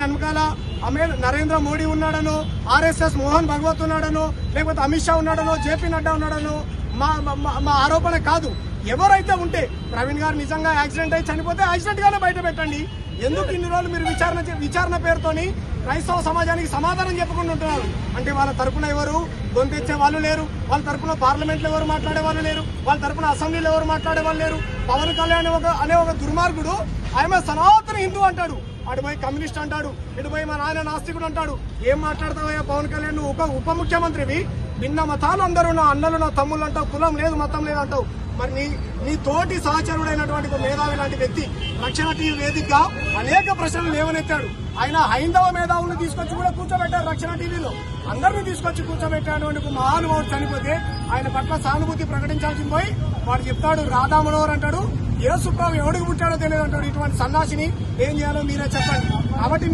వెనకాల నరేంద్ర మోడీ ఉన్నాడనో, ఆర్ఎస్ఎస్ మోహన్ భగవత్ ఉన్నాడనో, లేకపోతే అమిత్ షా ఉన్నాడనో, జేపీ నడ్డా ఉన్నాడనో మా ఆరోపణ కాదు. ఎవరైతే ఉంటే ప్రవీణ్ గారు నిజంగా యాక్సిడెంట్ అయి చనిపోతే యాక్సిడెంట్ గానే బయట పెట్టండి. ఎందుకు ఇన్ని రోజులు మీరు విచారణ పేరుతోని క్రైస్తవ సమాజానికి సమాధానం చెప్పకుండా ఉంటున్నారు? అంటే వాళ్ళ తరపున ఎవరు గొంతెచ్చే వాళ్ళు లేరు, వాళ్ళ తరపున పార్లమెంట్లో ఎవరు మాట్లాడే వాళ్ళు లేరు, వాళ్ళ తరపున అసెంబ్లీలో ఎవరు మాట్లాడే వాళ్ళు లేరు. పవన్ కళ్యాణ్ అనే ఒక దుర్మార్గుడు ఆయన సనాతన హిందూ అంటాడు, అటు పోయి కమ్యూనిస్ట్ అంటాడు, ఇటు పోయి మా నాయన నాస్తికుడు అంటాడు. ఏం మాట్లాడతావయ్యా పవన్ కళ్యాణ్? నువ్వు ఉప ముఖ్యమంత్రివి, భిన్న మతాలు అందరూ నా అన్నలు నా తమ్ముళ్ళు అంటావు, కులం లేదు మతం లేదు అంటావు. మరి నీ తోటి సహచరుడైనటువంటి మేధావి లాంటి వ్యక్తి రక్షణ టీవీ వేదికగా అనేక ప్రశ్నలు లేవనెత్తాడు. ఆయన హైందవ మేధావులను తీసుకొచ్చి కూడా కూర్చోబెట్టారు రక్షణ టీవీలో. అందరినీ తీసుకొచ్చి కూర్చోబెట్టాడు. మహానుభావుడు చనిపోతే ఆయన పట్ల సానుభూతి ప్రకటించాల్సింది పోయి వాడు చెప్తాడు రాధా మనోహర్ అంటాడు, యేసు ప్రభు ఎవడికి పుట్టాడో తెలియదు అంటాడు. ఇటువంటి సన్నాసిని ఏం చేయాలో మీరే చెప్పండి. కాబట్టి